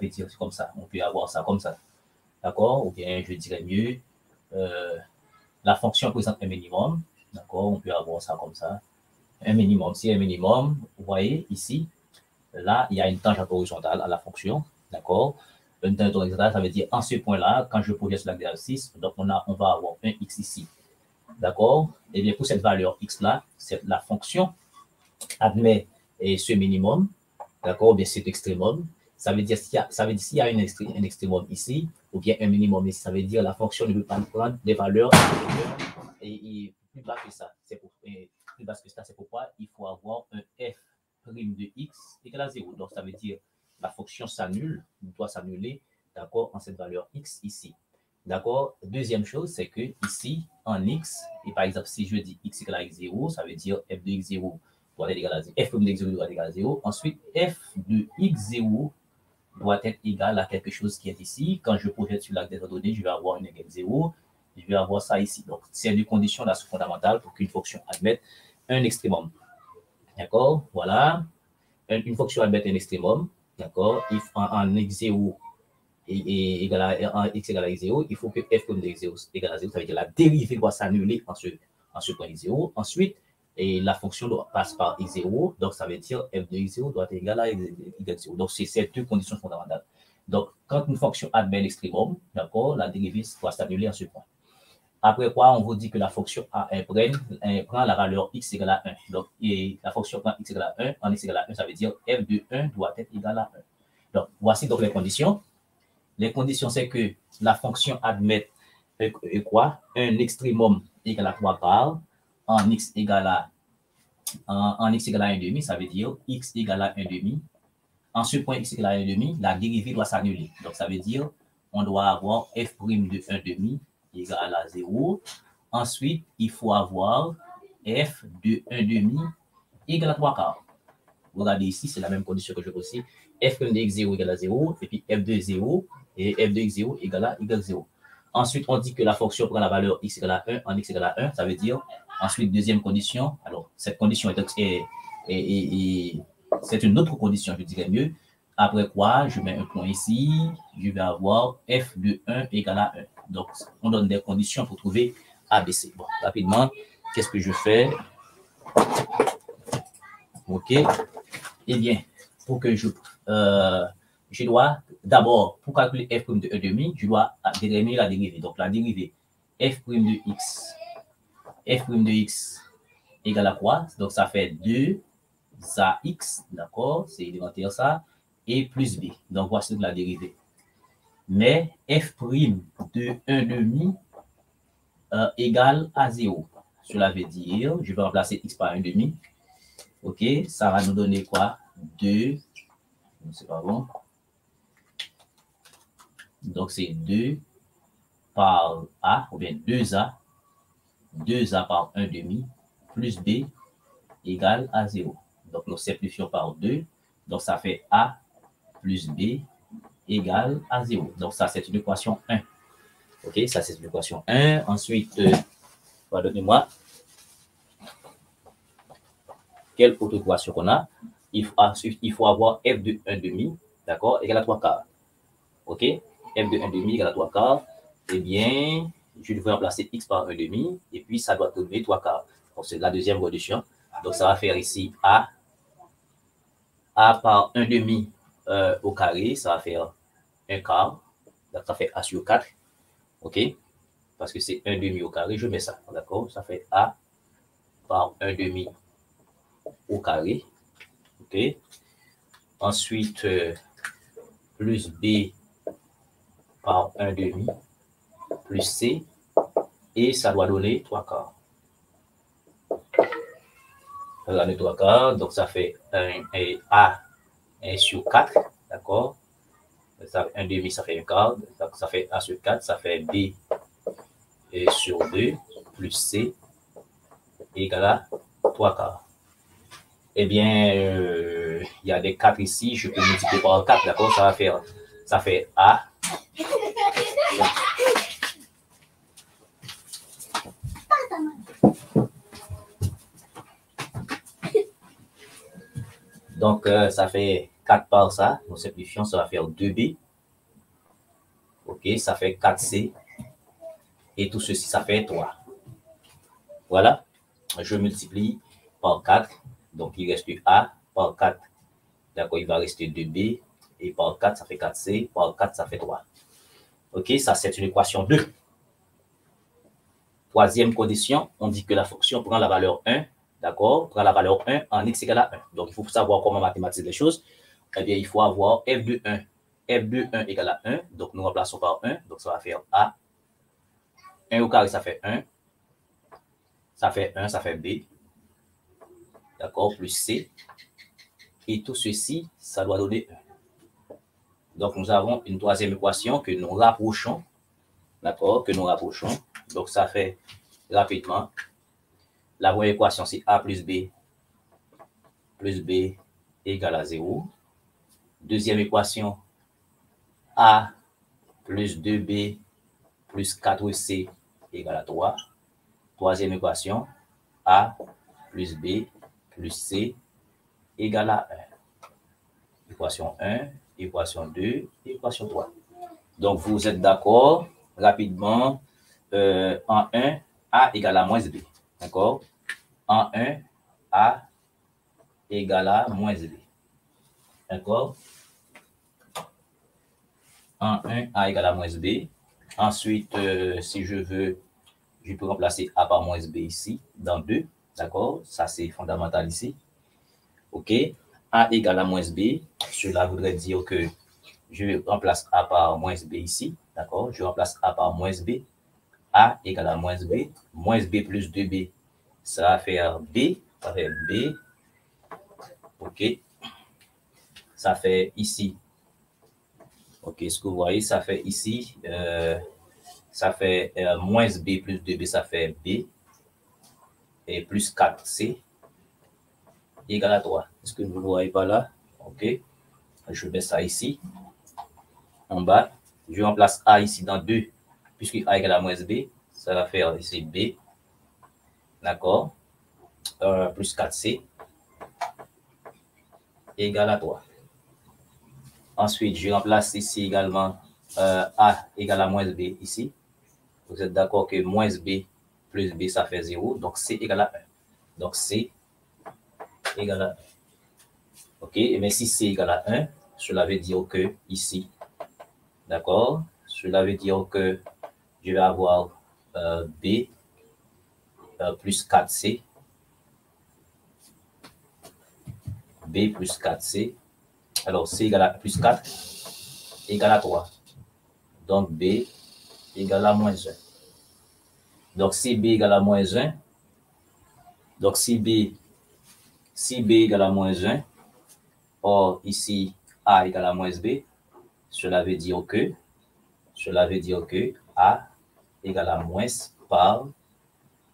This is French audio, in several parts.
peut dire comme ça. On peut avoir ça comme ça. D'accord? Ou bien, je dirais mieux, la fonction présente un minimum. D'accord? On peut avoir ça comme ça. Un minimum. Si un minimum, vous voyez ici, là, il y a une tangente horizontale à la fonction. D'accord? Une tangente horizontale, ça veut dire en ce point-là, quand je projette sur l'axe 6, donc on va avoir un x ici. D'accord? Et bien, pour cette valeur x-là, la fonction admet ce minimum, d'accord, ou bien cet extrémum. Ça veut dire s'il y a un extrémum ici, ou bien un minimum ici, ça veut dire la fonction ne peut pas prendre des valeurs et plus bas que ça. Plus bas que ça, c'est pourquoi il faut avoir un f' de x égale à 0. Donc, ça veut dire la fonction s'annule, doit s'annuler, d'accord, en cette valeur x ici. D'accord? Deuxième chose, c'est que ici, en x, et par exemple, si je dis x égale à x0, ça veut dire f de x0 doit être égal à 0. F de x0 doit être égal à 0. Ensuite, f de x0 doit être égal à quelque chose qui est ici. Quand je projette sur l'axe des données, je vais avoir une égale 0. Je vais avoir ça ici. Donc, c'est une condition là fondamentale pour qu'une fonction admette un extrémum. D'accord? Voilà. Une fonction admette un extrémum. D'accord? En x0 égale à x égale à x0, il faut que f de x0 égale à 0. Ça veut dire que la dérivée doit s'annuler en ce point x0. Ensuite, et la fonction passe par x0, donc ça veut dire f de x0 doit être égal à x0. Donc, c'est ces deux conditions fondamentales. Donc, quand une fonction admet l'extrémum, d'accord, la dérivée doit s'annuler en ce point. Après quoi, on vous dit que la fonction prend la valeur x égale à 1. Donc, et la fonction prend x égale à 1, en x égale à 1, ça veut dire f de 1 doit être égal à 1. Donc, voici donc les conditions. Les conditions, c'est que la fonction admet quoi? Un extrémum égal à 3 quarts, en x égale à 1,5, ça veut dire x égale à 1,5. En ce point x égale à 1,5, la dérivée doit s'annuler. Donc, ça veut dire on doit avoir f' de 1,5 égale à 0. Ensuite, il faut avoir f de 1,5 égale à 3 quarts. Regardez ici, c'est la même condition que je pose ici. F' de x0 égale à 0, et puis f de 0 et f de x0 égale à 0. Ensuite, on dit que la fonction prend la valeur x égale à 1 en x égale à 1. Ça veut dire, ensuite, deuxième condition. Alors, cette condition c'est une autre condition, je dirais mieux. Après quoi, je mets un point ici. Je vais avoir f de 1 égale à 1. Donc, on donne des conditions pour trouver ABC. Bon, rapidement, qu'est-ce que je fais? OK. Eh bien, pour que je dois d'abord, pour calculer f' de 1,5, je dois déterminer la dérivée. Donc, la dérivée f' de x égale à quoi? Donc, ça fait 2 à x, d'accord? C'est élémentaire ça, et plus b. Donc, voici la dérivée. Mais f' de 1,5 égale à 0. Cela veut dire, je vais remplacer x par 1,5. OK, ça va nous donner quoi? 2, c'est pas bon. Donc, c'est 2 par A, ou bien 2A par 1,5 plus B égale à 0. Donc, nous simplifions par 2. Donc, ça fait A plus B égale à 0. Donc, ça, c'est une équation 1. OK, ça, c'est une équation 1. Ensuite, pardonnez-moi. Quelle autre équation qu'on a? Il faut avoir f de 1,5, d'accord, égal à 3 quarts. OK, f de 1,5 égale à 3 quarts. Eh bien, je devrais remplacer x par 1,5 et puis ça doit donner 3 quarts. Donc, c'est la deuxième réduction. Donc, ça va faire ici A par 1,5 au carré, ça va faire 1 quart. Donc, ça fait A sur 4. OK, parce que c'est 1,5 au carré, je mets ça. D'accord, ça fait A par 1,5 au carré. OK. Ensuite, plus B par 1,5 plus C. Et ça doit donner 3 quarts. Regardez 3 quarts. Donc, ça fait A 1 sur 4. D'accord. 1,5, ça fait 1 quart. Donc, ça fait A sur 4. Ça fait B sur 2 plus C égale à 3 quarts. Eh bien, il y a des 4 ici. Je peux multiplier par 4. D'accord. Ça fait A. Donc, ça fait 4 par ça, nous simplifions, ça va faire 2b. OK, ça fait 4c. Et tout ceci, ça fait 3. Voilà. Je multiplie par 4. Donc, il reste a par 4. D'accord, il va rester 2b. Et par 4, ça fait 4c. Par 4, ça fait 3. OK, ça, c'est une équation 2. Troisième condition, on dit que la fonction prend la valeur 1. D'accord, prend la valeur 1 en x égale à 1. Donc, il faut savoir comment mathématiser les choses. Eh bien, il faut avoir f de 1. f de 1 égale à 1. Donc, nous remplaçons par 1. Donc, ça va faire a. 1 au carré, ça fait 1. Ça fait 1, ça fait b. D'accord, plus c. Et tout ceci, ça doit donner 1. Donc, nous avons une troisième équation que nous rapprochons. D'accord, que nous rapprochons. Donc, ça fait rapidement. La première équation, c'est a plus b égale à 0. Deuxième équation, a plus 2b plus 4c égale à 3. Troisième équation, a plus b plus c égale à 1. Équation 1, équation 2, équation 3. Donc, vous êtes d'accord rapidement en 1, a égale à moins b. D'accord? En 1, a égale à moins b. D'accord? En 1, a égale à moins b. Ensuite, si je veux, je peux remplacer a par moins b ici, dans 2. D'accord? Ça, c'est fondamental ici. OK? A égale à moins b. Cela voudrait dire que je remplace a par moins b ici. D'accord? Je remplace a par moins b. A égale à moins b. Moins b plus 2b. Ça va faire b. Ça va faire b. OK? Ça fait ici. OK, ce que vous voyez, ça fait ici, ça fait moins b plus 2b, ça fait b. Et plus 4c égale à 3. Est-ce que vous ne voyez pas là? OK. Je mets ça ici, en bas. Je remplace a ici dans 2, puisque a égale à moins b. Ça va faire ici b. D'accord? Plus 4c égale à 3. Ensuite, je remplace ici également a égale à moins b ici. Vous êtes d'accord que moins b plus b, ça fait 0. Donc, c égale à 1. Donc, c égale à 1. OK? Mais si c égale à 1, cela veut dire que ici, d'accord? Cela veut dire que je vais avoir b plus 4c. b plus 4c. Alors, c égale à plus 4 égale à 3. Donc, b égale à moins 1. Donc, si b égale à moins 1, donc si b égale à moins 1, or ici, a égale à moins b, cela veut dire que a égale à moins par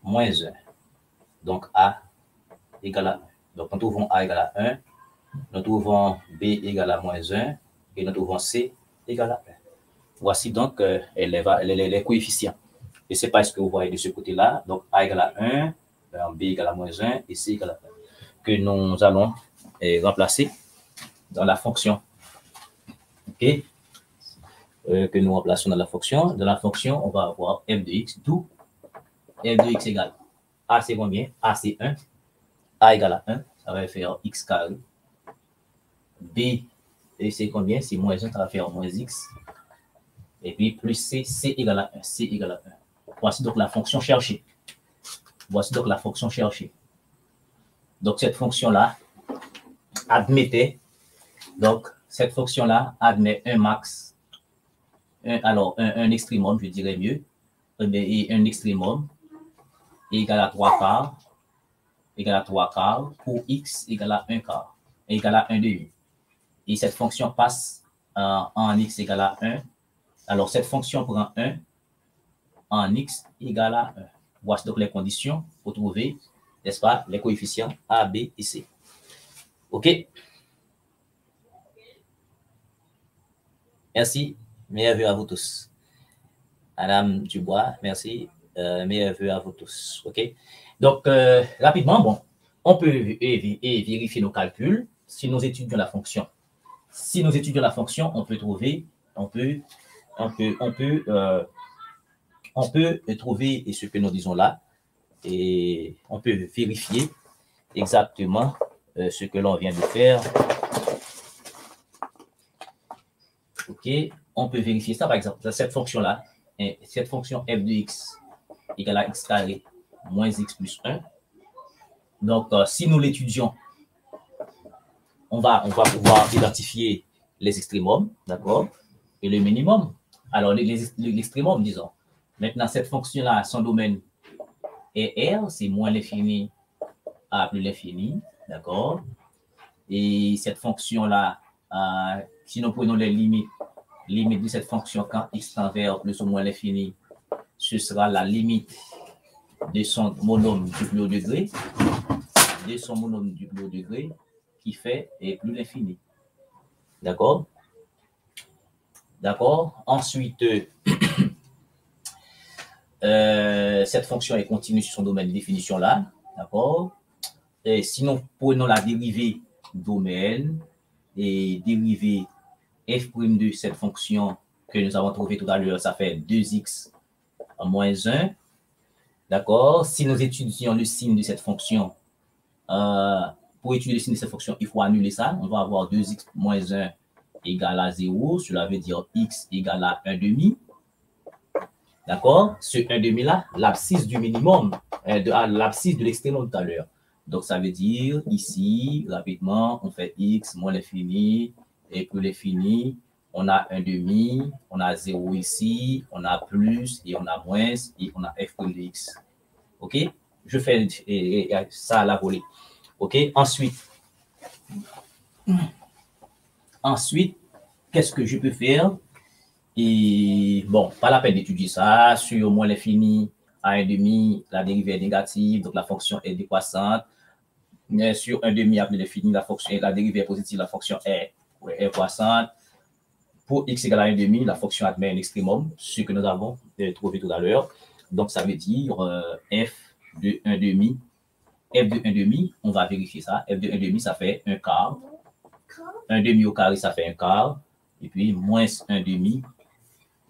moins 1. Donc, a égale à 1. Donc, nous trouvons a égale à 1, nous trouvons b égale à moins 1, et nous trouvons c égale à 1. Voici donc les coefficients. Et c'est pas ce que vous voyez de ce côté-là. Donc, a égale à 1, b égale à moins 1, et c égale à 1. Que nous allons remplacer dans la fonction. OK? Que nous remplaçons dans la fonction. Dans la fonction, on va avoir f de x, d'où f de x égale a, c'est combien? A, c'est 1. A égale à 1, ça va faire x carré. B, c'est combien? C'est moins 1, ça va faire moins x. Et puis plus c, c égale à 1. C égale à 1. Voici donc la fonction cherchée. Voici donc la fonction cherchée. Donc, cette fonction-là admettait, donc, cette fonction-là admet un max, un extrémum, je dirais mieux, et un extrémum égale à 3 quarts, pour x égale à 1 quart, égale à 1 demi. Et cette fonction passe en x égale à 1. Alors, cette fonction prend 1 en x égale à 1. Voici donc les conditions pour trouver, n'est-ce pas, les coefficients a, b et c. OK? Merci. Meilleurs vœux à vous tous. Madame Dubois, merci. Meilleurs vœux à vous tous. OK? Donc, rapidement, bon, on peut vérifier nos calculs si nous étudions la fonction si nous étudions la fonction, on peut trouver, on peut trouver ce que nous disons là, et on peut vérifier exactement ce que l'on vient de faire. OK, on peut vérifier ça, par exemple, cette fonction-là, cette fonction f de x égale à x carré moins x plus 1. Donc, si nous l'étudions, on va pouvoir identifier les extrémums, d'accord, et le minimum. Alors, l'extrémum, disons. Maintenant, cette fonction-là, son domaine est R, c'est moins l'infini à plus l'infini, d'accord. Et cette fonction-là, si nous prenons les limites de cette fonction quand x tend vers plus ou moins l'infini, ce sera la limite de son monôme du plus haut degré, qui fait plus l'infini. D'accord? D'accord? Ensuite, cette fonction est continue sur son domaine de définition là. D'accord? Et si nous prenons la dérivée domaine et dérivée f' de cette fonction que nous avons trouvée tout à l'heure, ça fait 2x moins 1. D'accord? Si nous étudions le signe de cette fonction, pour étudier le signe de cette fonction, il faut annuler ça. On va avoir 2x moins 1 égale à 0. Cela veut dire x égale à 1 demi. D'accord? Ce 1 demi là, l'abscisse du minimum, l'abscisse de l'extrémum tout à l'heure. Donc, ça veut dire ici, rapidement, on fait x moins l'infini et plus l'infini. On a 1 demi, on a 0 ici, on a plus et on a moins et on a f' de x. OK? Je fais ça à la volée. OK? Ensuite, qu'est-ce que je peux faire? Et bon, pas la peine d'étudier ça. Sur moins l'infini à 1 demi, la dérivée est négative, donc la fonction est décroissante. Sur 1 demi à plus l'infini, la dérivée est positive, la fonction est croissante. Pour x égale à 1 demi, la fonction admet un extrémum, ce que nous avons trouvé tout à l'heure. Donc, ça veut dire f de 1 demi. F de 1 demi, on va vérifier ça. F de 1 demi, ça fait 1 quart. 1 demi au carré, ça fait 1 quart. Et puis, moins 1 demi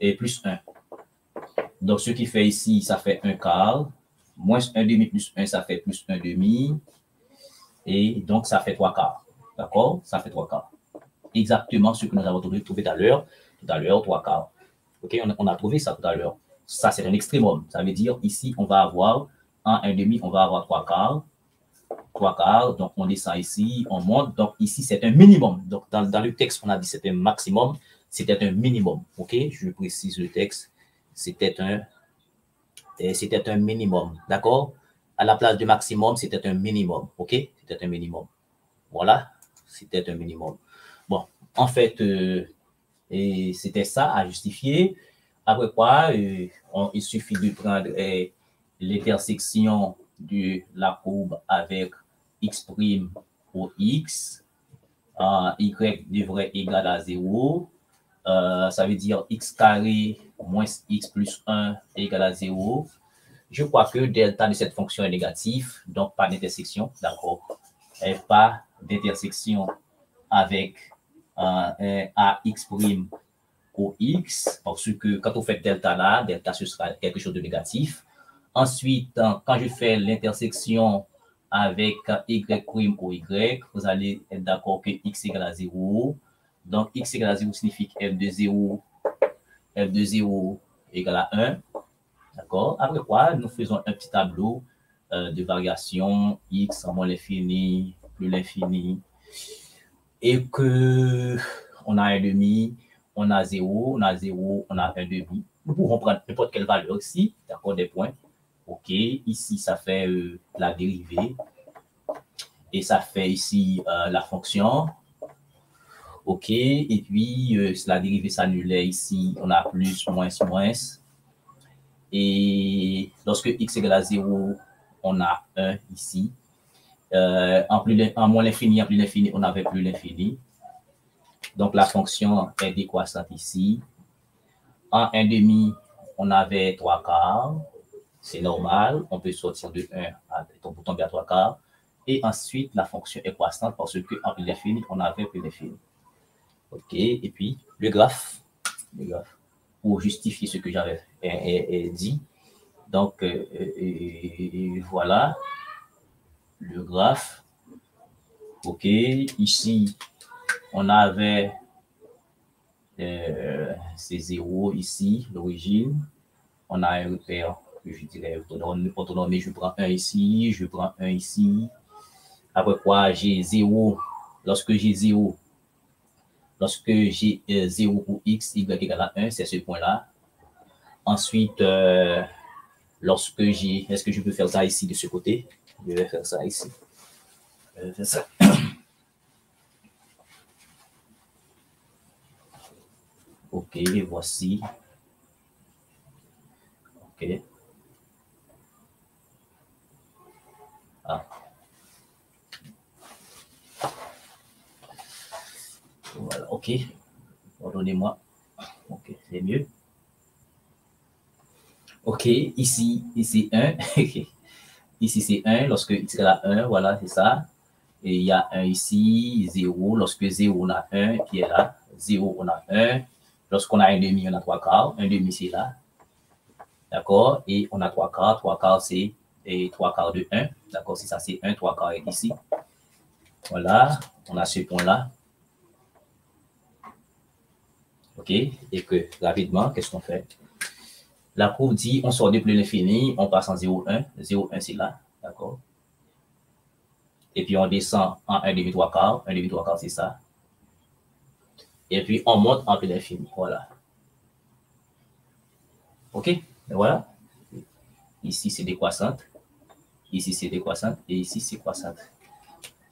et plus 1. Donc, ce qui fait ici, ça fait 1 quart. Moins 1 demi plus 1, ça fait plus 1 demi. Et donc, ça fait 3 quarts. D'accord? Ça fait 3 quarts. Exactement ce que nous avons trouvé tout à l'heure. 3 quarts. OK? On a trouvé ça tout à l'heure. Ça, c'est un extrémum. Ça veut dire, ici, on va avoir, en 1 demi, on va avoir 3 quarts. 3 quarts. Donc, on descend ici, on monte. Donc, ici, c'est un minimum. Donc, dans le texte, on a dit c'était un maximum. C'était un minimum. OK? Je précise le texte. C'était un minimum. D'accord? À la place du maximum, c'était un minimum. OK? C'était un minimum. Voilà. C'était un minimum. Bon, en fait, c'était ça à justifier. Après quoi, il suffit de prendre l'intersection de la courbe avec x' au x. Y devrait égal à 0. Ça veut dire x carré moins x plus 1 égale à 0. Je crois que delta de cette fonction est négatif, donc pas d'intersection, d'accord? Pas d'intersection avec ax' au x, parce que quand on fait delta là, delta ce sera quelque chose de négatif. Ensuite, quand je fais l'intersection avec y' au y, vous allez être d'accord que x égale à 0. Donc, x égale à 0 signifie que f de 0 égale à 1. D'accord? Après quoi, nous faisons un petit tableau de variation x moins l'infini, plus l'infini, et que on a 1 demi, on a 0, on a 0, on a 1 demi. Nous pouvons prendre n'importe quelle valeur ici, d'accord, des points. OK, ici, ça fait la dérivée. Et ça fait ici la fonction. OK, et puis la dérivée s'annulait ici, on a plus, moins, moins. Et lorsque x égale à 0, on a 1 ici. En moins l'infini, en plus l'infini, on avait plus l'infini. Donc, la fonction est décroissante ici. En 1 demi, on avait 3 quarts. C'est normal. On peut sortir de 1 pour tomber à 3 quarts. Et ensuite, la fonction est croissante parce qu'en plus l'infini, on avait plus l'infini. OK. Et puis, le graphe pour justifier ce que j'avais dit. Donc, voilà le graphe. OK. Ici, on avait ces zéros ici, l'origine. On a un repère, je dirais, autonome. Je prends un ici, je prends un ici. Après quoi, j'ai 0. Lorsque j'ai 0 pour x, y égale à 1, c'est ce point-là. Ensuite, lorsque j'ai... Est-ce que je peux faire ça ici de ce côté? Je vais faire ça ici. Je vais faire ça. OK, voici. OK. Ah. Voilà, OK. Pardonnez-moi. OK, c'est mieux. OK, ici 1. Ici, c'est 1. Lorsque x égale à 1, voilà, c'est ça. Et il y a 1 ici, 0. Lorsque 0, on a 1 qui est là. 0, on a 1. Lorsqu'on a un demi, on a 3 quarts. Un demi, c'est là. D'accord? Et on a 3 quarts. 3 quarts, c'est 3 quarts de 1. D'accord? Si ça, c'est 1, 3 quarts est ici. Voilà. On a ce point-là. OK? Et que, rapidement, qu'est-ce qu'on fait? La courbe dit, on sort de plus l'infini, on passe en 0, 1. 0, 1, c'est là. D'accord? Et puis, on descend en 1 demi 3 quarts. 1 demi 3 quarts, c'est ça. Et puis, on monte en plus l'infini. Voilà. OK? Et voilà. Ici, c'est décroissante. Ici, c'est décroissante. Et ici, c'est croissante.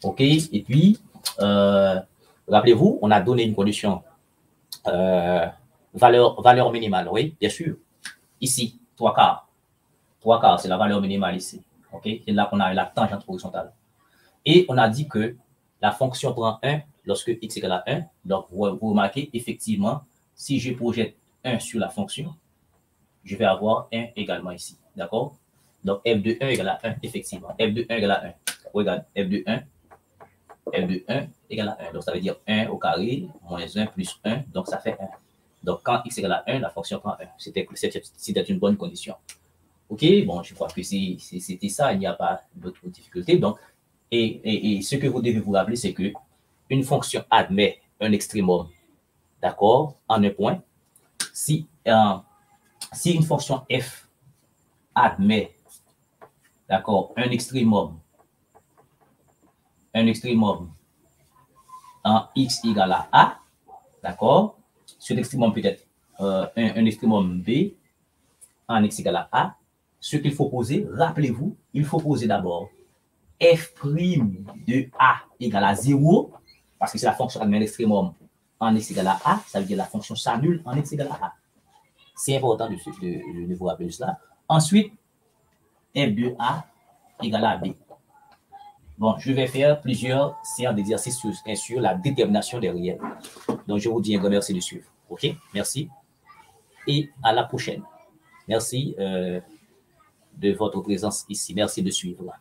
OK? Et puis, rappelez-vous, on a donné une condition. Valeur minimale, oui, bien sûr. Ici, 3 quarts. 3 quarts, c'est la valeur minimale ici. OK? C'est là qu'on a la tangente horizontale. Et on a dit que la fonction prend 1 lorsque x égale à 1. Donc, vous remarquez, effectivement, si je projette 1 sur la fonction, je vais avoir 1 également ici. D'accord? Donc, f de 1 égale à 1, effectivement. f de 1 égale à 1. Regarde, f de 1 égale à 1. Donc, ça veut dire 1 au carré, moins 1 plus 1. Donc, ça fait 1. Donc, quand x égale à 1, la fonction prend 1. C'était une bonne condition. OK? Bon, je crois que c'était ça. Il n'y a pas d'autres difficultés. Donc, et ce que vous devez vous rappeler, c'est que une fonction admet un extrémum, d'accord, en un point. Si une fonction f admet, d'accord, un extrémum en x égale à a, d'accord, cet extrémum peut être un extrémum b en x égale à a. Ce qu'il faut poser, rappelez-vous, il faut poser d'abord f' de a égale à 0, parce que c'est la fonction admet un extrémum en x égale à a, ça veut dire la fonction s'annule en x égale à a. C'est important de vous rappeler cela. Ensuite, f de a égale à b. Bon, je vais faire plusieurs séances d'exercices sur la détermination des réels. Donc, je vous dis un grand merci de suivre. OK? Merci. Et à la prochaine. Merci de votre présence ici. Merci de suivre.